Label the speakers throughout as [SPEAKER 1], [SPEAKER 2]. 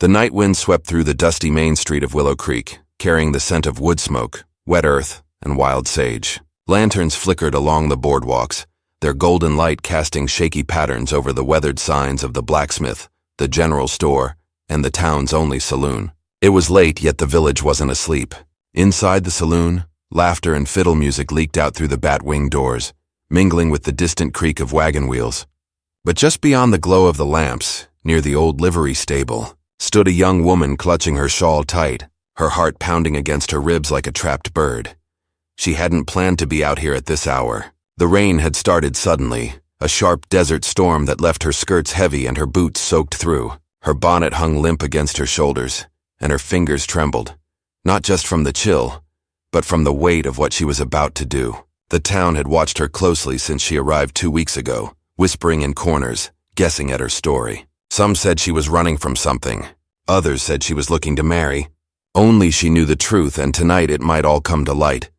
[SPEAKER 1] The night wind swept through the dusty main street of Willow Creek, carrying the scent of wood smoke, wet earth, and wild sage. Lanterns flickered along the boardwalks, their golden light casting shaky patterns over the weathered signs of the blacksmith, the general store, and the town's only saloon. It was late, yet the village wasn't asleep. Inside the saloon, laughter and fiddle music leaked out through the bat-wing doors, mingling with the distant creak of wagon wheels. But just beyond the glow of the lamps, near the old livery stable, stood a young woman clutching her shawl tight, her heart pounding against her ribs like a trapped bird. She hadn't planned to be out here at this hour. The rain had started suddenly, a sharp desert storm that left her skirts heavy and her boots soaked through. Her bonnet hung limp against her shoulders, and her fingers trembled, not just from the chill, but from the weight of what she was about to do. The town had watched her closely since she arrived 2 weeks ago, whispering in corners, guessing at her story. Some said she was running from something. Others said she was looking to marry. Only she knew the truth, and tonight it might all come to light.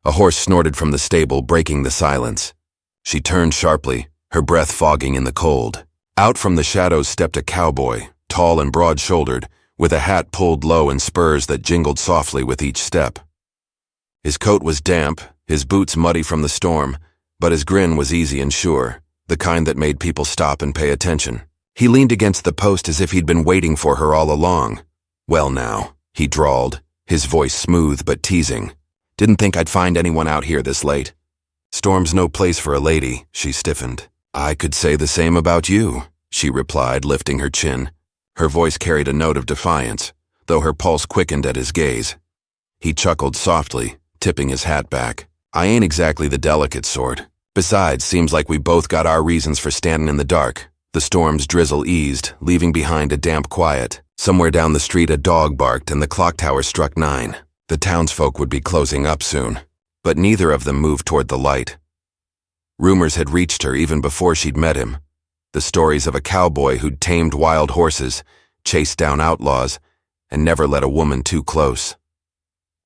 [SPEAKER 1] A horse snorted from the stable, breaking the silence. She turned sharply, her breath fogging in the cold. Out from the shadows stepped a cowboy, tall and broad-shouldered, with a hat pulled low and spurs that jingled softly with each step. His coat was damp, his boots muddy from the storm, but his grin was easy and sure, the kind that made people stop and pay attention. He leaned against the post as if he'd been waiting for her all along. "Well now," he drawled, his voice smooth but teasing. "Didn't think I'd find anyone out here this late." "Storm's no place for a lady," she stiffened. "I could say the same about you," she replied, lifting her chin. Her voice carried a note of defiance, though her pulse quickened at his gaze. He chuckled softly, tipping his hat back. "I ain't exactly the delicate sort. Besides, seems like we both got our reasons for standing in the dark." The storm's drizzle eased, leaving behind a damp quiet. Somewhere down the street a dog barked and the clock tower struck 9. The townsfolk would be closing up soon, but neither of them moved toward the light. Rumors had reached her even before she'd met him. The stories of a cowboy who'd tamed wild horses, chased down outlaws, and never let a woman too close.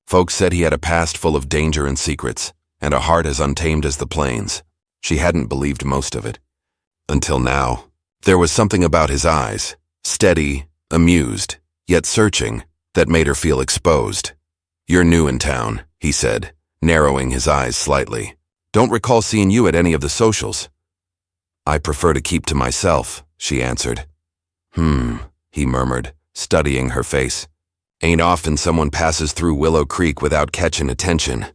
[SPEAKER 1] Folks said he had a past full of danger and secrets, and a heart as untamed as the plains. She hadn't believed most of it. Until now. There was something about his eyes, steady, amused, yet searching, that made her feel exposed. "You're new in town," he said, narrowing his eyes slightly. "Don't recall seeing you at any of the socials." "I prefer to keep to myself," she answered. He murmured, studying her face. "Ain't often someone passes through Willow Creek without catching attention.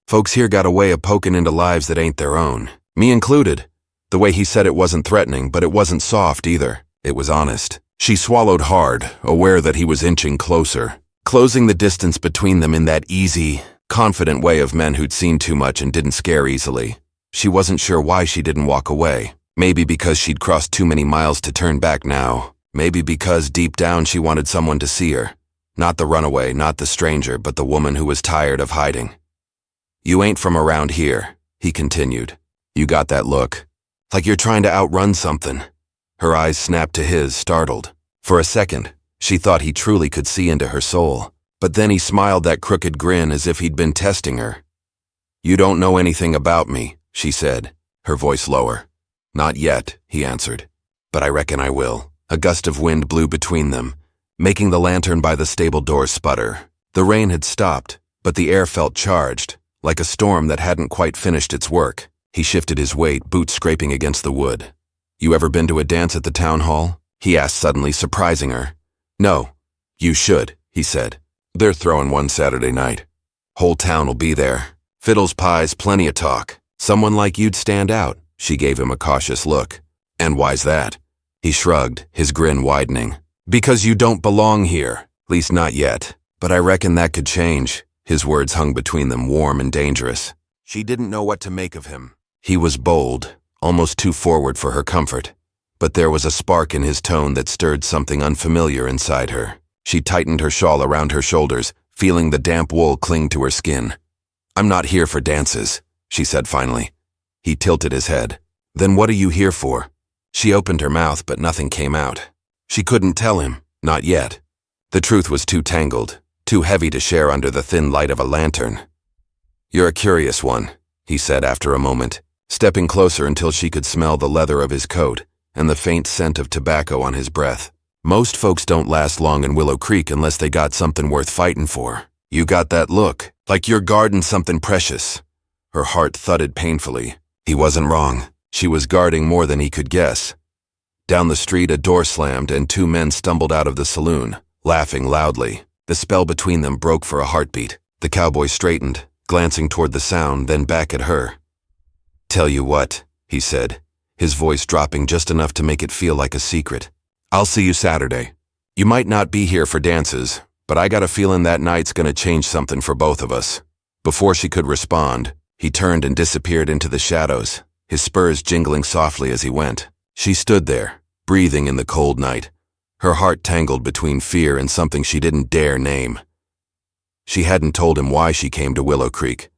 [SPEAKER 1] Folks here got a way of poking into lives that ain't their own. Me included." The way he said it wasn't threatening, but it wasn't soft either. It was honest. She swallowed hard, aware that he was inching closer, closing the distance between them in that easy, confident way of men who'd seen too much and didn't scare easily. She wasn't sure why she didn't walk away. Maybe because she'd crossed too many miles to turn back now. Maybe because deep down she wanted someone to see her. Not the runaway, not the stranger, but the woman who was tired of hiding. "You ain't from around here," he continued. "You got that look. Like you're trying to outrun something." Her eyes snapped to his, startled. For a second, she thought he truly could see into her soul. But then he smiled that crooked grin as if he'd been testing her. "You don't know anything about me," she said, her voice lower. "Not yet," he answered. "But I reckon I will." A gust of wind blew between them, making the lantern by the stable door sputter. The rain had stopped, but the air felt charged, like a storm that hadn't quite finished its work. He shifted his weight, boots scraping against the wood. "You ever been to a dance at the town hall?" he asked suddenly, surprising her. "No." "You should," he said. "They're throwing one Saturday night. Whole town'll be there. Fiddles, pies, plenty of talk. Someone like you'd stand out." She gave him a cautious look. "And why's that?" He shrugged, his grin widening. "Because you don't belong here. Least not yet. But I reckon that could change." His words hung between them, warm and dangerous. She didn't know what to make of him. He was bold, almost too forward for her comfort. But there was a spark in his tone that stirred something unfamiliar inside her. She tightened her shawl around her shoulders, feeling the damp wool cling to her skin. "I'm not here for dances," she said finally. He tilted his head. "Then what are you here for?" She opened her mouth, but nothing came out. She couldn't tell him, not yet. The truth was too tangled, too heavy to share under the thin light of a lantern. "You're a curious one," he said after a moment, stepping closer until she could smell the leather of his coat and the faint scent of tobacco on his breath. Most folks don't last long in Willow Creek unless they got something worth fighting for. You got that look, like you're guarding something precious. Her heart thudded painfully. He wasn't wrong. She was guarding more than he could guess. Down the street, a door slammed and two men stumbled out of the saloon, laughing loudly. The spell between them broke for a heartbeat. The cowboy straightened, glancing toward the sound, then back at her. "Tell you what," he said, his voice dropping just enough to make it feel like a secret. "I'll see you Saturday. You might not be here for dances, but I got a feeling that night's gonna change something for both of us." Before she could respond, he turned and disappeared into the shadows, his spurs jingling softly as he went. She stood there, breathing in the cold night, her heart tangled between fear and something she didn't dare name. She hadn't told him why she came to Willow Creek.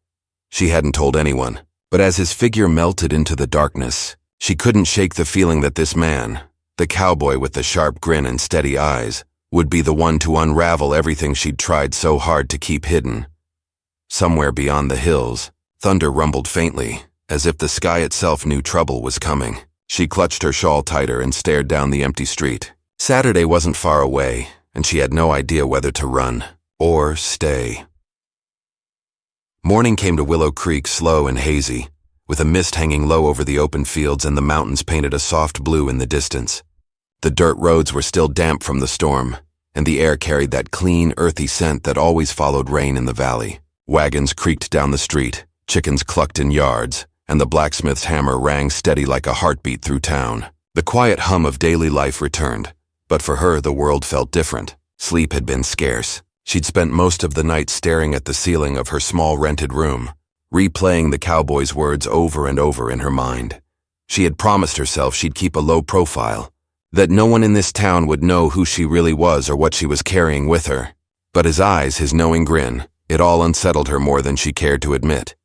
[SPEAKER 1] She hadn't told anyone, but as his figure melted into the darkness, she couldn't shake the feeling that this man, the cowboy with the sharp grin and steady eyes, would be the one to unravel everything she'd tried so hard to keep hidden. Somewhere beyond the hills, thunder rumbled faintly, as if the sky itself knew trouble was coming. She clutched her shawl tighter and stared down the empty street. Saturday wasn't far away, and she had no idea whether to run or stay. Morning came to Willow Creek slow and hazy, with a mist hanging low over the open fields and the mountains painted a soft blue in the distance. The dirt roads were still damp from the storm, and the air carried that clean, earthy scent that always followed rain in the valley. Wagons creaked down the street, chickens clucked in yards, and the blacksmith's hammer rang steady like a heartbeat through town. The quiet hum of daily life returned, but for her the world felt different. Sleep had been scarce. She'd spent most of the night staring at the ceiling of her small rented room, replaying the cowboy's words over and over in her mind. She had promised herself she'd keep a low profile, that no one in this town would know who she really was or what she was carrying with her. But his eyes, his knowing grin, it all unsettled her more than she cared to admit.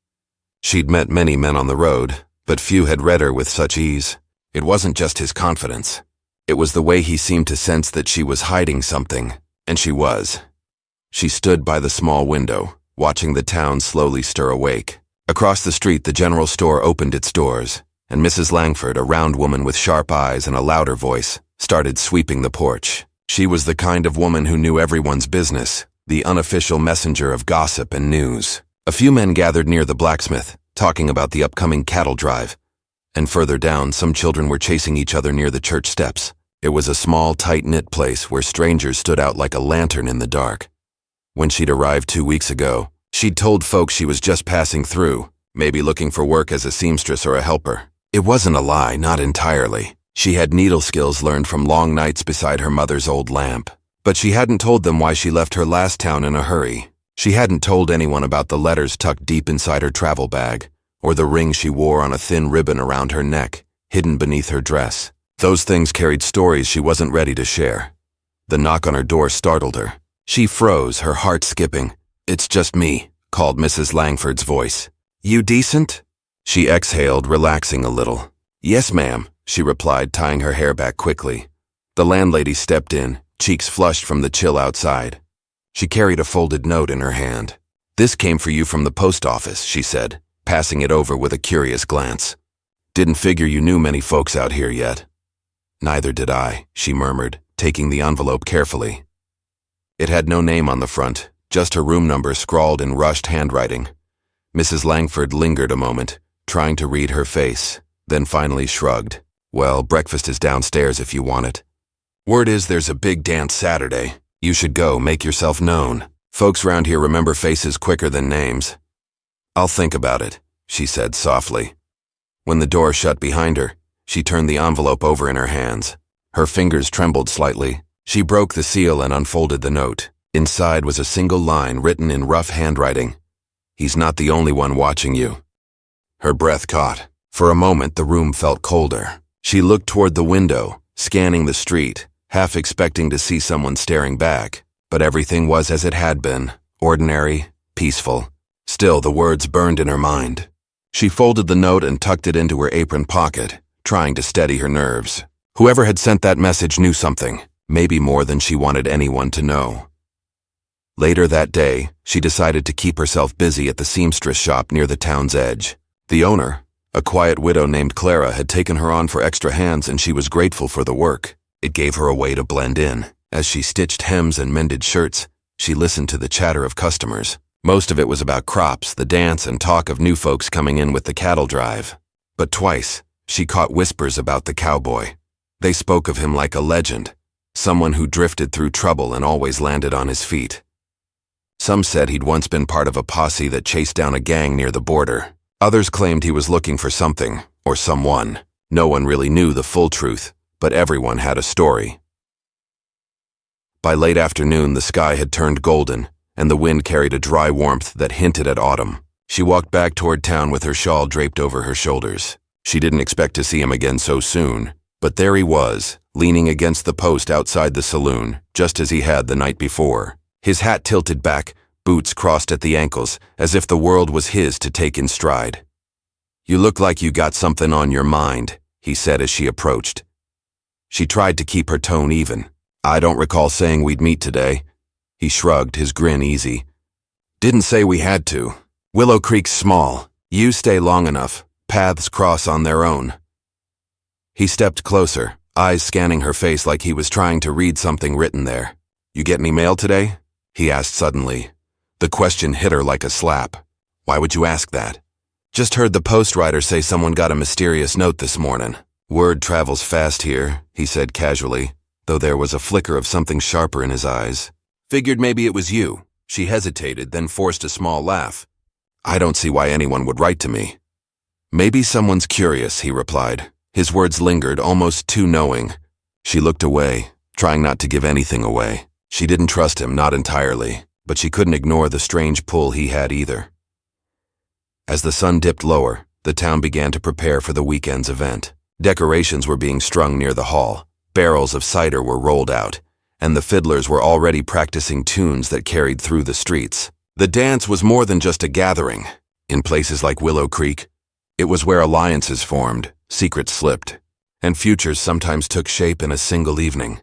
[SPEAKER 1] She'd met many men on the road, but few had read her with such ease. It wasn't just his confidence. It was the way he seemed to sense that she was hiding something, and she was. She stood by the small window, watching the town slowly stir awake. Across the street, the general store opened its doors, and Mrs. Langford, a round woman with sharp eyes and a louder voice, started sweeping the porch. She was the kind of woman who knew everyone's business, the unofficial messenger of gossip and news. A few men gathered near the blacksmith, talking about the upcoming cattle drive, and further down, some children were chasing each other near the church steps. It was a small, tight-knit place where strangers stood out like a lantern in the dark. When she'd arrived 2 weeks ago, she'd told folks she was just passing through, maybe looking for work as a seamstress or a helper. It wasn't a lie, not entirely. She had needle skills learned from long nights beside her mother's old lamp. But she hadn't told them why she left her last town in a hurry. She hadn't told anyone about the letters tucked deep inside her travel bag, or the ring she wore on a thin ribbon around her neck, hidden beneath her dress. Those things carried stories she wasn't ready to share. The knock on her door startled her. She froze, her heart skipping. "It's just me," called Mrs. Langford's voice. "You decent?" She exhaled, relaxing a little. "Yes, ma'am," she replied, tying her hair back quickly. The landlady stepped in, cheeks flushed from the chill outside. She carried a folded note in her hand. "This came for you from the post office," she said, passing it over with a curious glance. "Didn't figure you knew many folks out here yet." "Neither did I," she murmured, taking the envelope carefully. It had no name on the front, just her room number scrawled in rushed handwriting. Mrs. Langford lingered a moment, trying to read her face, then finally shrugged. "Well, breakfast is downstairs if you want it. Word is there's a big dance Saturday. You should go, make yourself known. Folks round here remember faces quicker than names." "I'll think about it," she said softly. When the door shut behind her, she turned the envelope over in her hands. Her fingers trembled slightly. She broke the seal and unfolded the note. Inside was a single line written in rough handwriting. "He's not the only one watching you." Her breath caught. For a moment, the room felt colder. She looked toward the window, scanning the street, half expecting to see someone staring back. But everything was as it had been, ordinary, peaceful. Still, the words burned in her mind. She folded the note and tucked it into her apron pocket, trying to steady her nerves. Whoever had sent that message knew something, maybe more than she wanted anyone to know. Later that day, she decided to keep herself busy at the seamstress shop near the town's edge. The owner, a quiet widow named Clara, had taken her on for extra hands, and she was grateful for the work. It gave her a way to blend in. As she stitched hems and mended shirts, she listened to the chatter of customers. Most of it was about crops, the dance, and talk of new folks coming in with the cattle drive. But twice, she caught whispers about the cowboy. They spoke of him like a legend, someone who drifted through trouble and always landed on his feet. Some said he'd once been part of a posse that chased down a gang near the border. Others claimed he was looking for something, or someone. No one really knew the full truth, but everyone had a story. By late afternoon, the sky had turned golden, and the wind carried a dry warmth that hinted at autumn. She walked back toward town with her shawl draped over her shoulders. She didn't expect to see him again so soon, but there he was, leaning against the post outside the saloon, just as he had the night before. His hat tilted back, boots crossed at the ankles, as if the world was his to take in stride. "You look like you got something on your mind," he said as she approached. She tried to keep her tone even. "I don't recall saying we'd meet today." He shrugged, his grin easy. "Didn't say we had to. Willow Creek's small. You stay long enough. Paths cross on their own." He stepped closer, eyes scanning her face like he was trying to read something written there. "You get any mail today?" he asked suddenly. The question hit her like a slap. "Why would you ask that?" "Just heard the post rider say someone got a mysterious note this morning." "Word travels fast here," he said casually, though there was a flicker of something sharper in his eyes. "Figured maybe it was you." She hesitated, then forced a small laugh. "I don't see why anyone would write to me." "Maybe someone's curious," he replied. His words lingered, almost too knowing. She looked away, trying not to give anything away. She didn't trust him, not entirely, but she couldn't ignore the strange pull he had either. As the sun dipped lower, the town began to prepare for the weekend's event. Decorations were being strung near the hall, barrels of cider were rolled out, and the fiddlers were already practicing tunes that carried through the streets. The dance was more than just a gathering. In places like Willow Creek, it was where alliances formed, secrets slipped, and futures sometimes took shape in a single evening.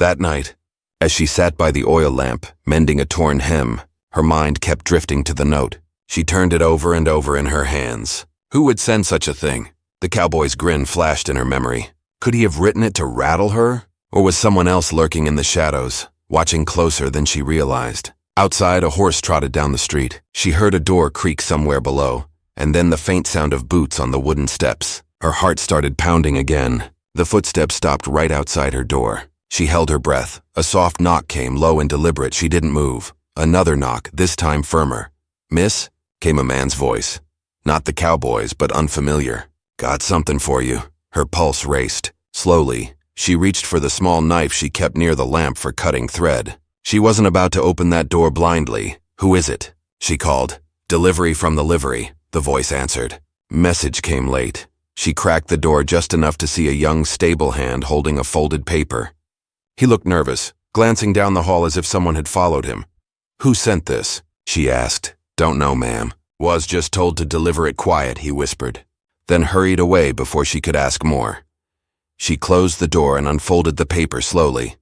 [SPEAKER 1] That night, as she sat by the oil lamp, mending a torn hem, her mind kept drifting to the note. She turned it over and over in her hands. Who would send such a thing? The cowboy's grin flashed in her memory. Could he have written it to rattle her? Or was someone else lurking in the shadows, watching closer than she realized? Outside, a horse trotted down the street. She heard a door creak somewhere below, and then the faint sound of boots on the wooden steps. Her heart started pounding again. The footsteps stopped right outside her door. She held her breath. A soft knock came, low and deliberate. She didn't move. Another knock, this time firmer. "Miss?" came a man's voice. Not the cowboy's, but unfamiliar. "Got something for you." Her pulse raced. Slowly, she reached for the small knife she kept near the lamp for cutting thread. She wasn't about to open that door blindly. "Who is it?" she called. "Delivery from the livery," the voice answered. Message came late. She cracked the door just enough to see a young stable hand holding a folded paper. He looked nervous, glancing down the hall as if someone had followed him. "Who sent this?" she asked. "Don't know, ma'am. Was just told to deliver it quiet," he whispered, then hurried away before she could ask more. She closed the door and unfolded the paper slowly.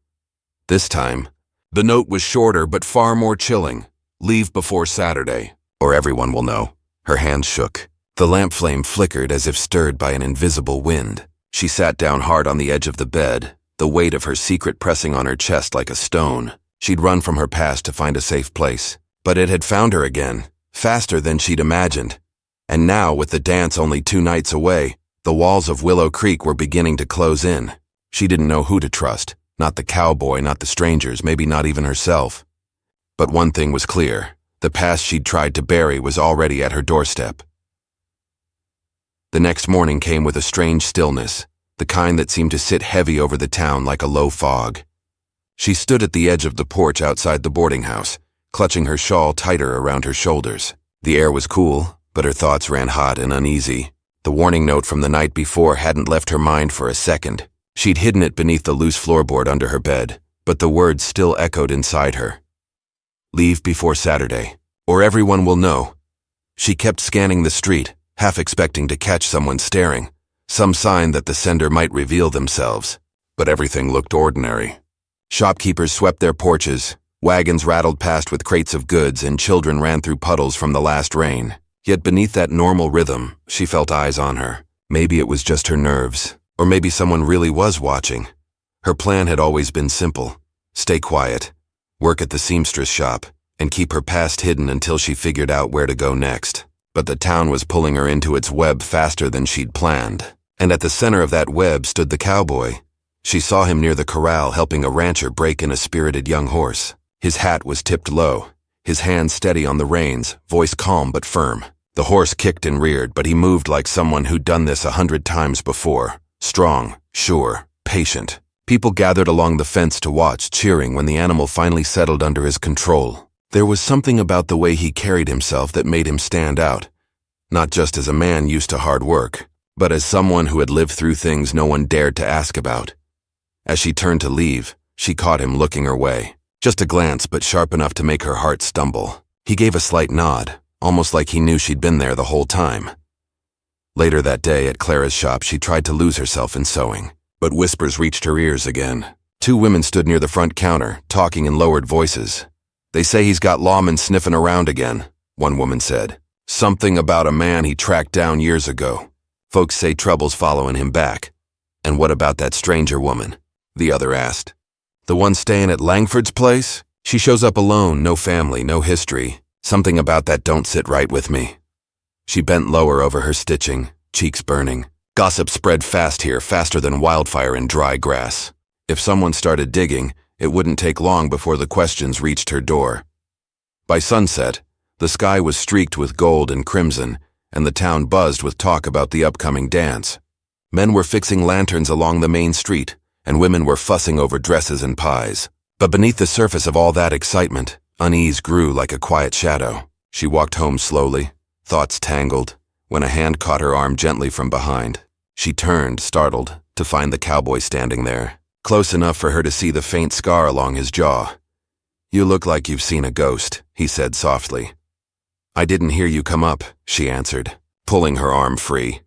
[SPEAKER 1] This time, the note was shorter but far more chilling. "Leave before Saturday, or everyone will know." Her hands shook. The lamp flame flickered as if stirred by an invisible wind. She sat down hard on the edge of the bed, the weight of her secret pressing on her chest like a stone. She'd run from her past to find a safe place, but it had found her again, faster than she'd imagined. And now, with the dance only 2 nights away, the walls of Willow Creek were beginning to close in. She didn't know who to trust, not the cowboy, not the strangers, maybe not even herself. But one thing was clear, the past she'd tried to bury was already at her doorstep. The next morning came with a strange stillness, the kind that seemed to sit heavy over the town like a low fog. She stood at the edge of the porch outside the boarding house, clutching her shawl tighter around her shoulders. The air was cool, but her thoughts ran hot and uneasy. The warning note from the night before hadn't left her mind for a second. She'd hidden it beneath the loose floorboard under her bed, but the words still echoed inside her. "Leave before Saturday, or everyone will know." She kept scanning the street, half expecting to catch someone staring, some sign that the sender might reveal themselves. But everything looked ordinary. Shopkeepers swept their porches, wagons rattled past with crates of goods, and children ran through puddles from the last rain. Yet beneath that normal rhythm, she felt eyes on her. Maybe it was just her nerves, or maybe someone really was watching. Her plan had always been simple: stay quiet, work at the seamstress shop, and keep her past hidden until she figured out where to go next. But the town was pulling her into its web faster than she'd planned. And at the center of that web stood the cowboy. She saw him near the corral helping a rancher break in a spirited young horse. His hat was tipped low, his hand steady on the reins, voice calm but firm. The horse kicked and reared, but he moved like someone who'd done this 100 times before. Strong, sure, patient. People gathered along the fence to watch, cheering when the animal finally settled under his control. There was something about the way he carried himself that made him stand out, not just as a man used to hard work, but as someone who had lived through things no one dared to ask about. As she turned to leave, she caught him looking her way. Just a glance, but sharp enough to make her heart stumble. He gave a slight nod, almost like he knew she'd been there the whole time. Later that day at Clara's shop, she tried to lose herself in sewing, but whispers reached her ears again. 2 women stood near the front counter, talking in lowered voices. "They say he's got lawmen sniffing around again," one woman said. "Something about a man he tracked down years ago. Folks say trouble's following him back." "And what about that stranger woman?" the other asked. "The one staying at Langford's place? She shows up alone, no family, no history. Something about that don't sit right with me." She bent lower over her stitching, cheeks burning. Gossip spread fast here, faster than wildfire in dry grass. If someone started digging, it wouldn't take long before the questions reached her door. By sunset, the sky was streaked with gold and crimson, and the town buzzed with talk about the upcoming dance. Men were fixing lanterns along the main street, and women were fussing over dresses and pies. But beneath the surface of all that excitement, unease grew like a quiet shadow. She walked home slowly, thoughts tangled, when a hand caught her arm gently from behind. She turned, startled, to find the cowboy standing there, close enough for her to see the faint scar along his jaw. "You look like you've seen a ghost," he said softly. "I didn't hear you come up," she answered, pulling her arm free.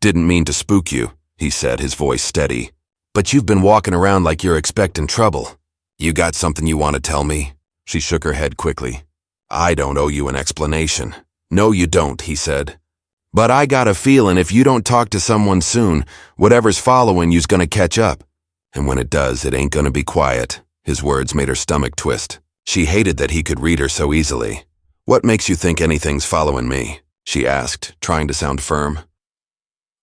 [SPEAKER 1] "Didn't mean to spook you," he said, his voice steady. "But you've been walking around like you're expecting trouble. You got something you want to tell me?" She shook her head quickly. "I don't owe you an explanation." "No, you don't," he said. "But I got a feeling if you don't talk to someone soon, whatever's following you's gonna catch up. And when it does, it ain't gonna be quiet." His words made her stomach twist. She hated that he could read her so easily. "What makes you think anything's following me?" she asked, trying to sound firm.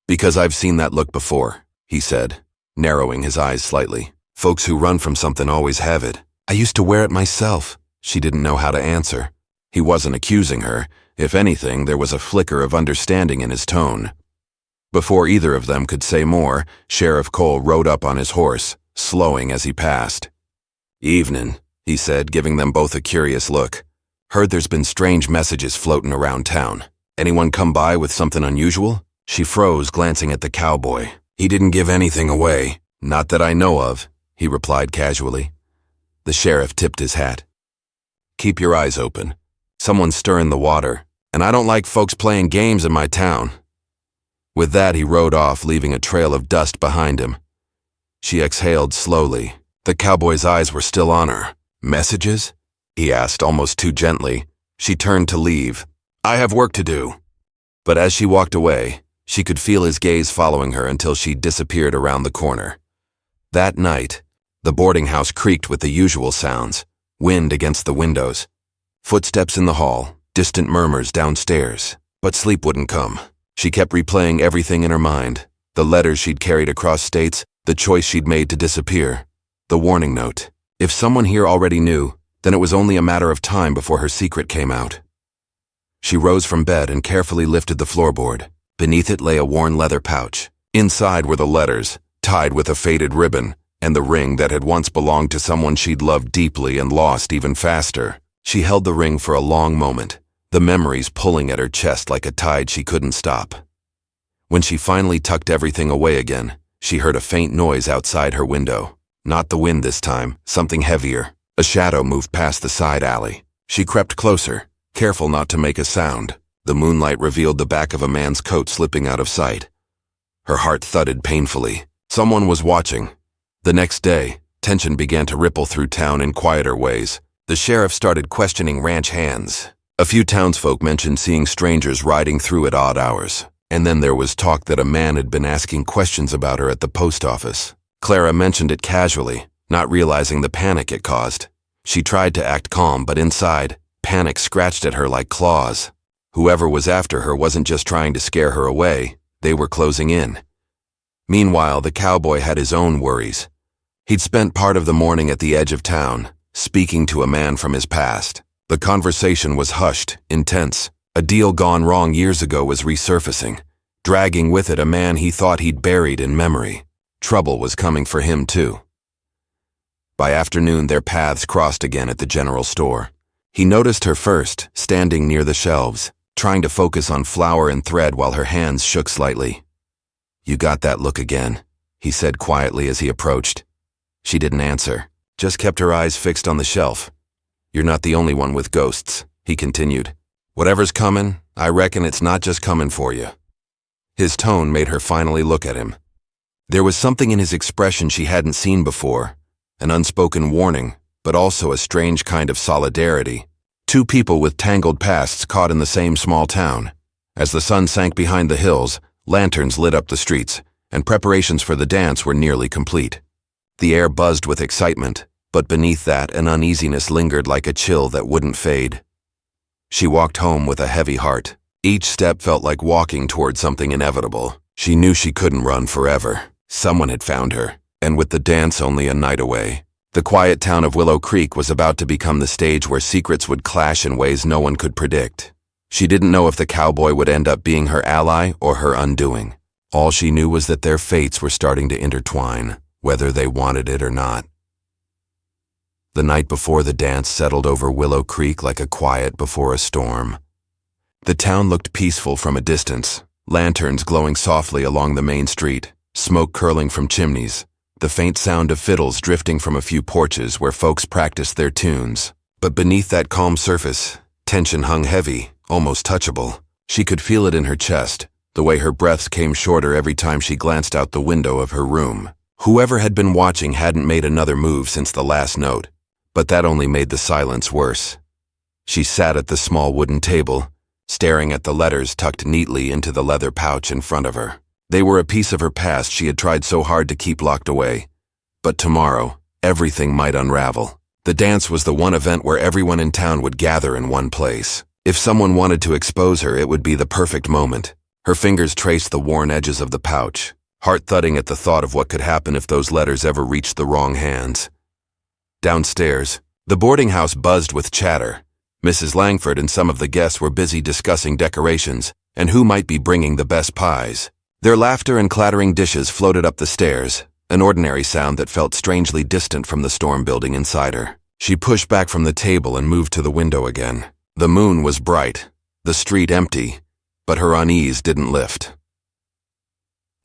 [SPEAKER 1] "Because I've seen that look before," he said, narrowing his eyes slightly. "Folks who run from something always have it. I used to wear it myself." She didn't know how to answer. He wasn't accusing her. If anything, there was a flicker of understanding in his tone. Before either of them could say more, Sheriff Cole rode up on his horse, slowing as he passed. "Evening," he said, giving them both a curious look. "Heard there's been strange messages floating around town. Anyone come by with something unusual?" She froze, glancing at the cowboy. "He didn't give anything away. Not that I know of," he replied casually. The sheriff tipped his hat. "Keep your eyes open. Someone's stirring the water, and I don't like folks playing games in my town." With that, he rode off, leaving a trail of dust behind him. She exhaled slowly. The cowboy's eyes were still on her. "Messages?" he asked, almost too gently. She turned to leave. "I have work to do." But as she walked away, she could feel his gaze following her until she disappeared around the corner. That night, the boarding house creaked with the usual sounds, wind against the windows, footsteps in the hall, distant murmurs downstairs. But sleep wouldn't come. She kept replaying everything in her mind, the letters she'd carried across states, the choice she'd made to disappear, the warning note. If someone here already knew, then it was only a matter of time before her secret came out. She rose from bed and carefully lifted the floorboard. Beneath it lay a worn leather pouch. Inside were the letters, tied with a faded ribbon, and the ring that had once belonged to someone she'd loved deeply and lost even faster. She held the ring for a long moment, the memories pulling at her chest like a tide she couldn't stop. When she finally tucked everything away again, she heard a faint noise outside her window. Not the wind this time, something heavier. A shadow moved past the side alley. She crept closer, careful not to make a sound. The moonlight revealed the back of a man's coat slipping out of sight. Her heart thudded painfully. Someone was watching. The next day, tension began to ripple through town in quieter ways. The sheriff started questioning ranch hands. A few townsfolk mentioned seeing strangers riding through at odd hours. And then there was talk that a man had been asking questions about her at the post office. Clara mentioned it casually, not realizing the panic it caused. She tried to act calm, but inside, panic scratched at her like claws. Whoever was after her wasn't just trying to scare her away, they were closing in. Meanwhile, the cowboy had his own worries. He'd spent part of the morning at the edge of town, speaking to a man from his past. The conversation was hushed, intense. A deal gone wrong years ago was resurfacing, dragging with it a man he thought he'd buried in memory. Trouble was coming for him, too. By afternoon, their paths crossed again at the general store. He noticed her first, standing near the shelves, trying to focus on flour and thread while her hands shook slightly. "You got that look again," he said quietly as he approached. She didn't answer, just kept her eyes fixed on the shelf. "You're not the only one with ghosts," he continued. "Whatever's coming, I reckon it's not just coming for you." His tone made her finally look at him. There was something in his expression she hadn't seen before, an unspoken warning, but also a strange kind of solidarity. Two people with tangled pasts caught in the same small town. As the sun sank behind the hills, lanterns lit up the streets, and preparations for the dance were nearly complete. The air buzzed with excitement, but beneath that an uneasiness lingered like a chill that wouldn't fade. She walked home with a heavy heart. Each step felt like walking toward something inevitable. She knew she couldn't run forever. Someone had found her, and with the dance only a night away, the quiet town of Willow Creek was about to become the stage where secrets would clash in ways no one could predict. She didn't know if the cowboy would end up being her ally or her undoing. All she knew was that their fates were starting to intertwine, whether they wanted it or not. The night before the dance settled over Willow Creek like a quiet before a storm. The town looked peaceful from a distance, lanterns glowing softly along the main street, smoke curling from chimneys, the faint sound of fiddles drifting from a few porches where folks practiced their tunes. But beneath that calm surface, tension hung heavy, almost touchable. She could feel it in her chest, the way her breaths came shorter every time she glanced out the window of her room. Whoever had been watching hadn't made another move since the last note, but that only made the silence worse. She sat at the small wooden table, staring at the letters tucked neatly into the leather pouch in front of her. They were a piece of her past she had tried so hard to keep locked away. But tomorrow, everything might unravel. The dance was the one event where everyone in town would gather in one place. If someone wanted to expose her, it would be the perfect moment. Her fingers traced the worn edges of the pouch, heart thudding at the thought of what could happen if those letters ever reached the wrong hands. Downstairs, the boarding house buzzed with chatter. Mrs. Langford and some of the guests were busy discussing decorations and who might be bringing the best pies. Their laughter and clattering dishes floated up the stairs, an ordinary sound that felt strangely distant from the storm building inside her. She pushed back from the table and moved to the window again. The moon was bright, the street empty, but her unease didn't lift.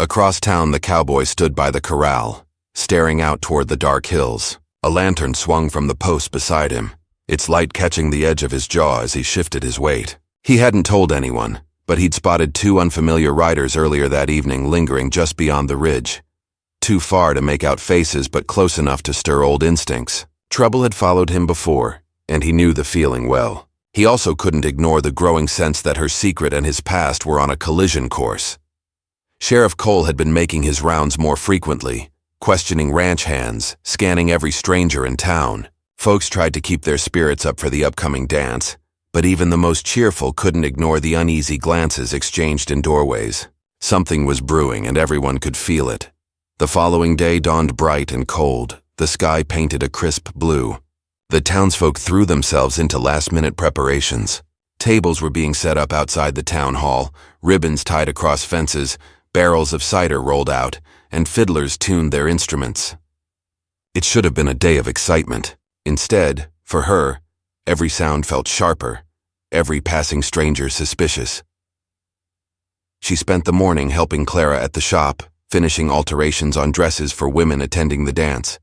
[SPEAKER 1] Across town, the cowboy stood by the corral, staring out toward the dark hills. A lantern swung from the post beside him, its light catching the edge of his jaw as he shifted his weight. He hadn't told anyone, but he'd spotted two unfamiliar riders earlier that evening lingering just beyond the ridge. Too far to make out faces, but close enough to stir old instincts. Trouble had followed him before, and he knew the feeling well. He also couldn't ignore the growing sense that her secret and his past were on a collision course. Sheriff Cole had been making his rounds more frequently, questioning ranch hands, scanning every stranger in town. Folks tried to keep their spirits up for the upcoming dance, but even the most cheerful couldn't ignore the uneasy glances exchanged in doorways. Something was brewing, and everyone could feel it. The following day dawned bright and cold, the sky painted a crisp blue. The townsfolk threw themselves into last-minute preparations. Tables were being set up outside the town hall, ribbons tied across fences, barrels of cider rolled out, and fiddlers tuned their instruments. It should have been a day of excitement. Instead, for her, every sound felt sharper, every passing stranger suspicious. She spent the morning helping Clara at the shop, finishing alterations on dresses for women attending the dance.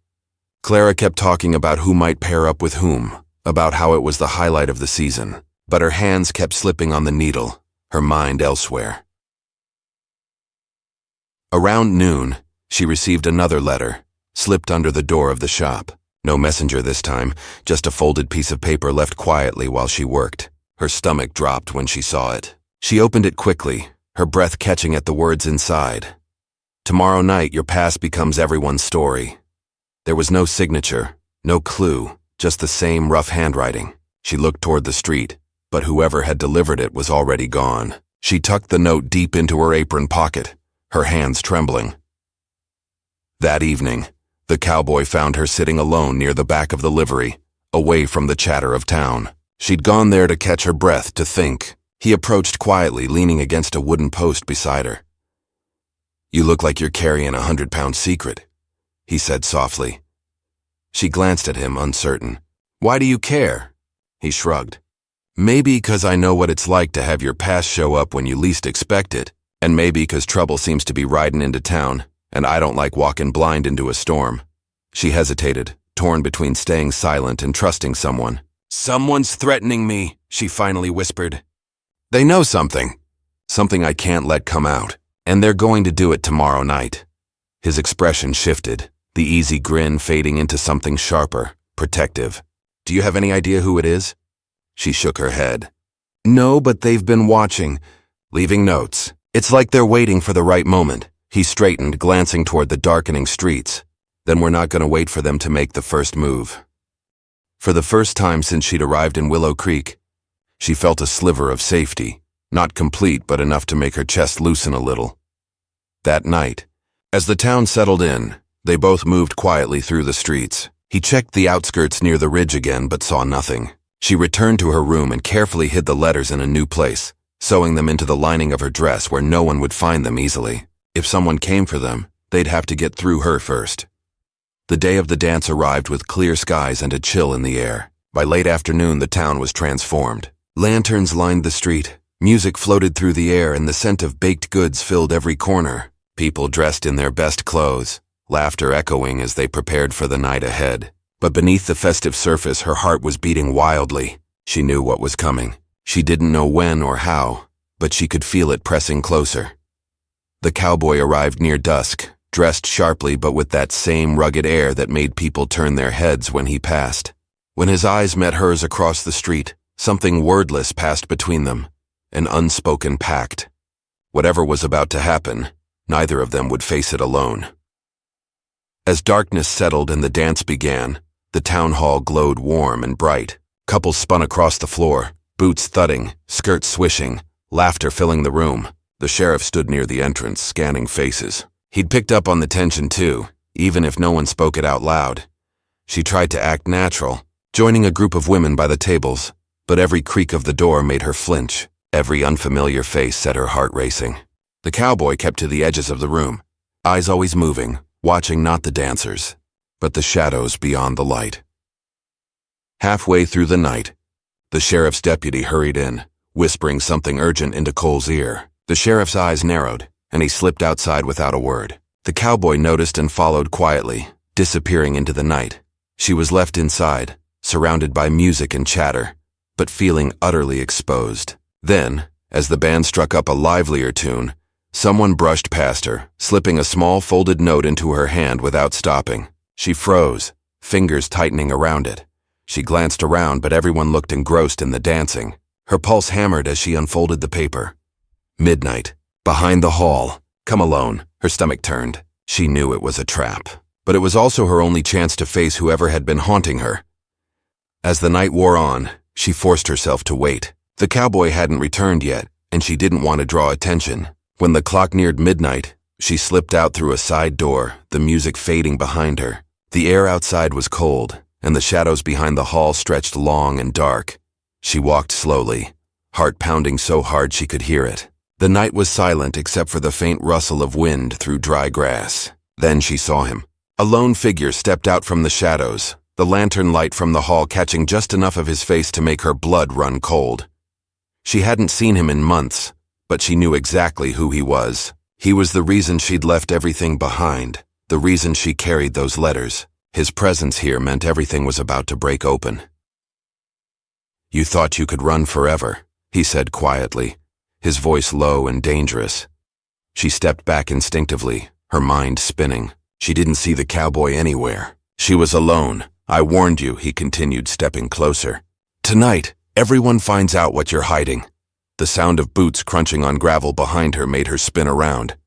[SPEAKER 1] Clara kept talking about who might pair up with whom, about how it was the highlight of the season, but her hands kept slipping on the needle, her mind elsewhere. Around noon, she received another letter, slipped under the door of the shop. No messenger this time, just a folded piece of paper left quietly while she worked. Her stomach dropped when she saw it. She opened it quickly, her breath catching at the words inside. Tomorrow night, your past becomes everyone's story. There was no signature, no clue, just the same rough handwriting. She looked toward the street, but whoever had delivered it was already gone. She tucked the note deep into her apron pocket, her hands trembling. That evening, the cowboy found her sitting alone near the back of the livery, away from the chatter of town. She'd gone there to catch her breath, to think. He approached quietly, leaning against a wooden post beside her. "You look like you're carrying a 100-pound secret," he said softly. She glanced at him, uncertain. "Why do you care?" He shrugged. "Maybe because I know what it's like to have your past show up when you least expect it, and maybe because trouble seems to be riding into town, and I don't like walking blind into a storm." She hesitated, torn between staying silent and trusting someone. "Someone's threatening me," she finally whispered. "They know something I can't let come out, and they're going to do it tomorrow night." His expression shifted, the easy grin fading into something sharper, protective. "Do you have any idea who it is?" She shook her head. "No, but they've been watching, leaving notes. It's like they're waiting for the right moment." He straightened, glancing toward the darkening streets. "Then we're not going to wait for them to make the first move." For the first time since she'd arrived in Willow Creek, she felt a sliver of safety, not complete but enough to make her chest loosen a little. That night, as the town settled in, they both moved quietly through the streets. He checked the outskirts near the ridge again but saw nothing. She returned to her room and carefully hid the letters in a new place, sewing them into the lining of her dress where no one would find them easily. If someone came for them, they'd have to get through her first. The day of the dance arrived with clear skies and a chill in the air. By late afternoon, the town was transformed. Lanterns lined the street, music floated through the air, and the scent of baked goods filled every corner. People dressed in their best clothes, laughter echoing as they prepared for the night ahead. But beneath the festive surface, her heart was beating wildly. She knew what was coming. She didn't know when or how, but she could feel it pressing closer. The cowboy arrived near dusk, dressed sharply but with that same rugged air that made people turn their heads when he passed. When his eyes met hers across the street, something wordless passed between them, an unspoken pact. Whatever was about to happen, neither of them would face it alone. As darkness settled and the dance began, the town hall glowed warm and bright. Couples spun across the floor, boots thudding, skirts swishing, laughter filling the room. The sheriff stood near the entrance, scanning faces. He'd picked up on the tension too, even if no one spoke it out loud. She tried to act natural, joining a group of women by the tables, but every creak of the door made her flinch. Every unfamiliar face set her heart racing. The cowboy kept to the edges of the room, eyes always moving, watching not the dancers, but the shadows beyond the light. Halfway through the night, the sheriff's deputy hurried in, whispering something urgent into Cole's ear. The sheriff's eyes narrowed, and he slipped outside without a word. The cowboy noticed and followed quietly, disappearing into the night. She was left inside, surrounded by music and chatter, but feeling utterly exposed. Then, as the band struck up a livelier tune, someone brushed past her, slipping a small folded note into her hand without stopping. She froze, fingers tightening around it. She glanced around, but everyone looked engrossed in the dancing. Her pulse hammered as she unfolded the paper. Midnight. Behind the hall. Come alone. Her stomach turned. She knew it was a trap. But it was also her only chance to face whoever had been haunting her. As the night wore on, she forced herself to wait. The cowboy hadn't returned yet, and she didn't want to draw attention. When the clock neared midnight, she slipped out through a side door, the music fading behind her. The air outside was cold, and the shadows behind the hall stretched long and dark. She walked slowly, heart pounding so hard she could hear it. The night was silent except for the faint rustle of wind through dry grass. Then she saw him. A lone figure stepped out from the shadows, the lantern light from the hall catching just enough of his face to make her blood run cold. She hadn't seen him in months, but she knew exactly who he was. He was the reason she'd left everything behind, the reason she carried those letters. His presence here meant everything was about to break open. "You thought you could run forever," he said quietly, his voice low and dangerous. She stepped back instinctively, her mind spinning. She didn't see the cowboy anywhere. She was alone. "I warned you," he continued, stepping closer. "Tonight, everyone finds out what you're hiding." The sound of boots crunching on gravel behind her made her spin around.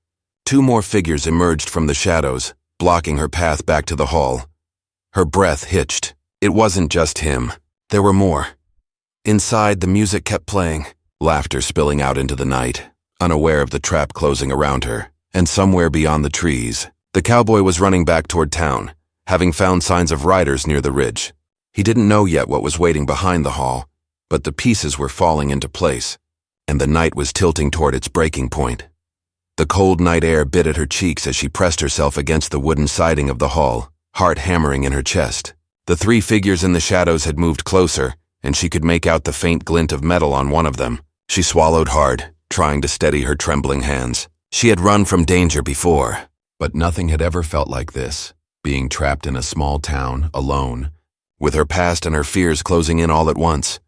[SPEAKER 1] 2 more figures emerged from the shadows, blocking her path back to the hall. Her breath hitched. It wasn't just him. There were more. Inside, the music kept playing, laughter spilling out into the night, unaware of the trap closing around her. And somewhere beyond the trees, the cowboy was running back toward town, having found signs of riders near the ridge. He didn't know yet what was waiting behind the hall, but the pieces were falling into place, and the night was tilting toward its breaking point. The cold night air bit at her cheeks as she pressed herself against the wooden siding of the hall, heart hammering in her chest. The 3 figures in the shadows had moved closer, and she could make out the faint glint of metal on one of them. She swallowed hard, trying to steady her trembling hands. She had run from danger before, but nothing had ever felt like this, being trapped in a small town, alone, with her past and her fears closing in all at once.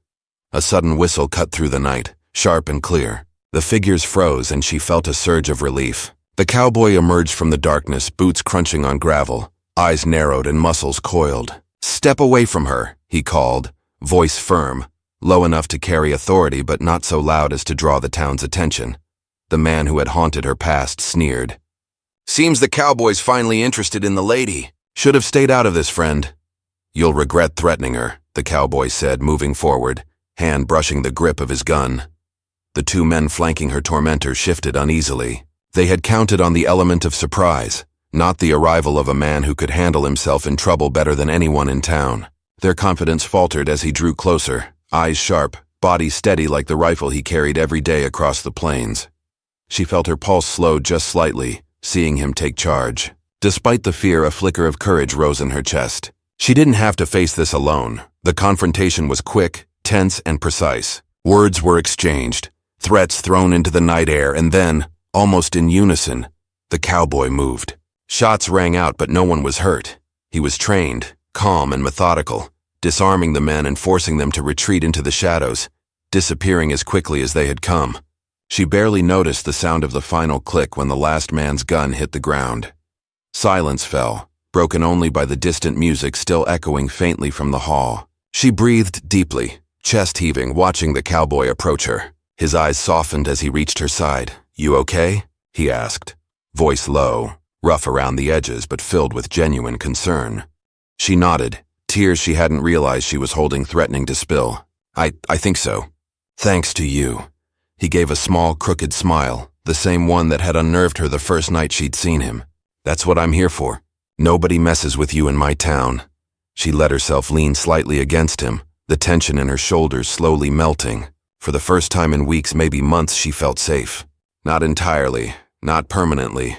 [SPEAKER 1] A sudden whistle cut through the night, sharp and clear. The figures froze and she felt a surge of relief. The cowboy emerged from the darkness, boots crunching on gravel, eyes narrowed and muscles coiled. "Step away from her," he called, voice firm, low enough to carry authority but not so loud as to draw the town's attention. The man who had haunted her past sneered. "Seems the cowboy's finally interested in the lady. Should have stayed out of this, friend." "You'll regret threatening her," the cowboy said, moving forward, hand brushing the grip of his gun. The 2 men flanking her tormentor shifted uneasily. They had counted on the element of surprise, not the arrival of a man who could handle himself in trouble better than anyone in town. Their confidence faltered as he drew closer, eyes sharp, body steady like the rifle he carried every day across the plains. She felt her pulse slow just slightly, seeing him take charge. Despite the fear, a flicker of courage rose in her chest. She didn't have to face this alone. The confrontation was quick, tense, and precise. Words were exchanged, threats thrown into the night air, and then, almost in unison, the cowboy moved. Shots rang out, but no one was hurt. He was trained, calm and methodical, disarming the men and forcing them to retreat into the shadows, disappearing as quickly as they had come. She barely noticed the sound of the final click when the last man's gun hit the ground. Silence fell, broken only by the distant music still echoing faintly from the hall. She breathed deeply, chest heaving, watching the cowboy approach her. His eyes softened as he reached her side. "You okay?" he asked, voice low, rough around the edges but filled with genuine concern. She nodded, tears she hadn't realized she was holding threatening to spill. I think so. Thanks to you." He gave a small, crooked smile, the same one that had unnerved her the first night she'd seen him. "That's what I'm here for. Nobody messes with you in my town." She let herself lean slightly against him, the tension in her shoulders slowly melting. For the first time in weeks, maybe months, she felt safe. Not entirely, not permanently,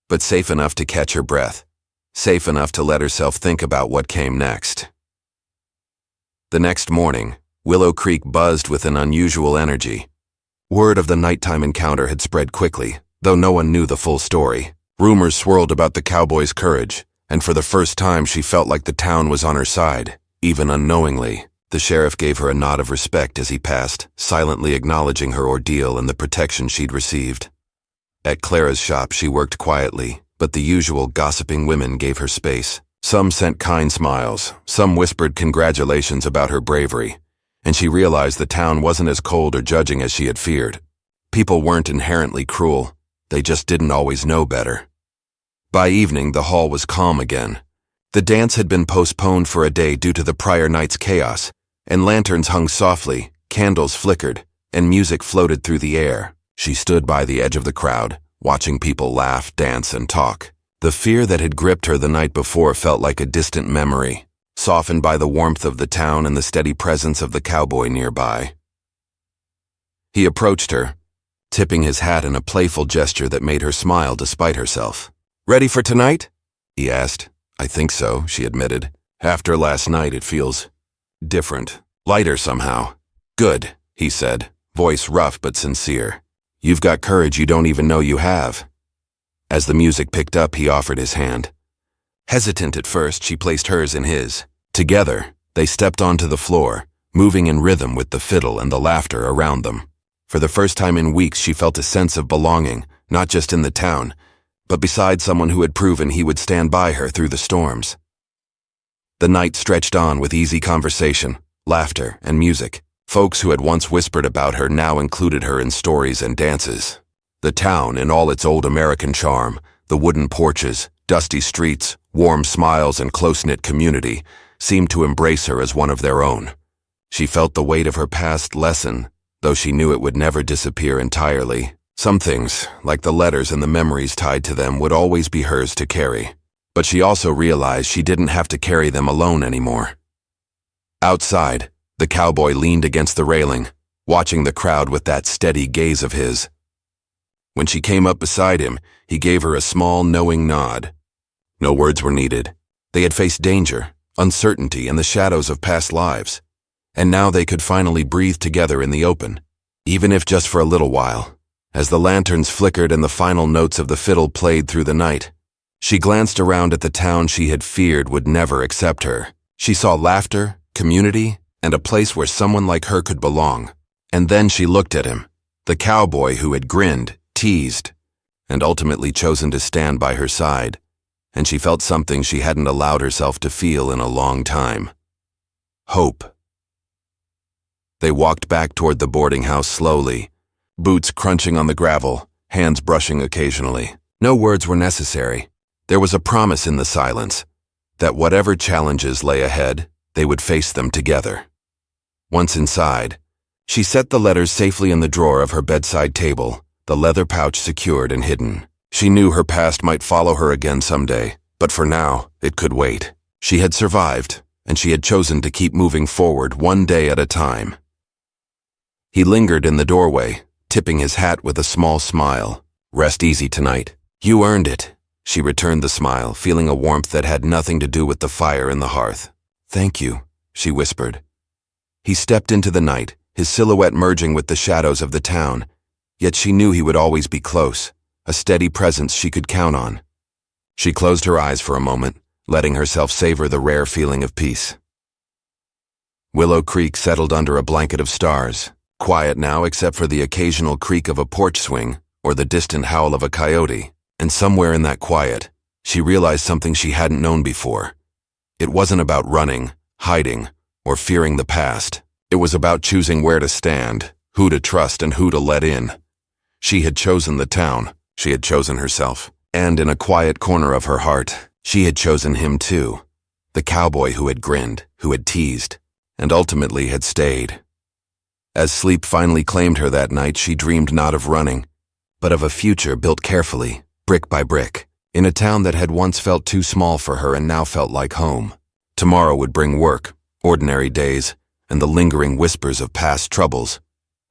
[SPEAKER 1] but safe enough to catch her breath. Safe enough to let herself think about what came next. The next morning, Willow Creek buzzed with an unusual energy. Word of the nighttime encounter had spread quickly, though no one knew the full story. Rumors swirled about the cowboy's courage, and for the first time she felt like the town was on her side, even unknowingly. The sheriff gave her a nod of respect as he passed, silently acknowledging her ordeal and the protection she'd received. At Clara's shop she worked quietly, but the usual gossiping women gave her space. Some sent kind smiles, some whispered congratulations about her bravery, and she realized the town wasn't as cold or judging as she had feared. People weren't inherently cruel, they just didn't always know better. By evening, the hall was calm again. The dance had been postponed for a day due to the prior night's chaos, and lanterns hung softly, candles flickered, and music floated through the air. She stood by the edge of the crowd, watching people laugh, dance, and talk. The fear that had gripped her the night before felt like a distant memory, softened by the warmth of the town and the steady presence of the cowboy nearby. He approached her, tipping his hat in a playful gesture that made her smile despite herself. "Ready for tonight?" he asked. "I think so," she admitted. "After last night, it feels different, lighter somehow." "Good," he said, voice rough but sincere. "You've got courage you don't even know you have." As the music picked up, he offered his hand. Hesitant at first, she placed hers in his. Together, they stepped onto the floor, moving in rhythm with the fiddle and the laughter around them. For the first time in weeks, she felt a sense of belonging, not just in the town, but beside someone who had proven he would stand by her through the storms. The night stretched on with easy conversation, laughter, and music. Folks who had once whispered about her now included her in stories and dances. The town, in all its old American charm, the wooden porches, dusty streets, warm smiles, and close-knit community, seemed to embrace her as one of their own. She felt the weight of her past lessen, though she knew it would never disappear entirely. Some things, like the letters and the memories tied to them, would always be hers to carry. But she also realized she didn't have to carry them alone anymore. Outside, the cowboy leaned against the railing, watching the crowd with that steady gaze of his. When she came up beside him, he gave her a small, knowing nod. No words were needed. They had faced danger, uncertainty, and the shadows of past lives. And now they could finally breathe together in the open, even if just for a little while. As the lanterns flickered and the final notes of the fiddle played through the night, she glanced around at the town she had feared would never accept her. She saw laughter, community, and a place where someone like her could belong. And then she looked at him, the cowboy who had grinned, teased, and ultimately chosen to stand by her side, and she felt something she hadn't allowed herself to feel in a long time. Hope. They walked back toward the boarding house slowly, boots crunching on the gravel, hands brushing occasionally. No words were necessary. There was a promise in the silence, that whatever challenges lay ahead, they would face them together. Once inside, she set the letters safely in the drawer of her bedside table, the leather pouch secured and hidden. She knew her past might follow her again someday, but for now, it could wait. She had survived, and she had chosen to keep moving forward one day at a time. He lingered in the doorway, tipping his hat with a small smile. "Rest easy tonight. You earned it." She returned the smile, feeling a warmth that had nothing to do with the fire in the hearth. "Thank you," she whispered. He stepped into the night, his silhouette merging with the shadows of the town, yet she knew he would always be close, a steady presence she could count on. She closed her eyes for a moment, letting herself savor the rare feeling of peace. Willow Creek settled under a blanket of stars, quiet now except for the occasional creak of a porch swing or the distant howl of a coyote. And somewhere in that quiet, she realized something she hadn't known before. It wasn't about running, hiding, or fearing the past. It was about choosing where to stand, who to trust, and who to let in. She had chosen the town. She had chosen herself. And in a quiet corner of her heart, she had chosen him too. The cowboy who had grinned, who had teased, and ultimately had stayed. As sleep finally claimed her that night, she dreamed not of running, but of a future built carefully, brick by brick, in a town that had once felt too small for her and now felt like home. Tomorrow would bring work, ordinary days, and the lingering whispers of past troubles.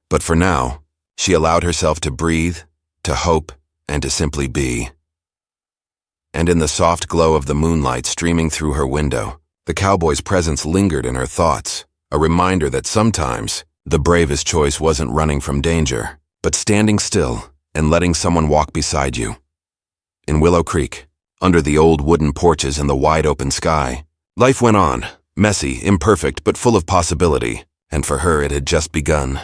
[SPEAKER 1] But for now, she allowed herself to breathe, to hope, and to simply be. And in the soft glow of the moonlight streaming through her window, the cowboy's presence lingered in her thoughts, a reminder that sometimes the bravest choice wasn't running from danger, but standing still and letting someone walk beside you. In Willow Creek, under the old wooden porches and the wide open sky, life went on, messy, imperfect, but full of possibility, and for her it had just begun.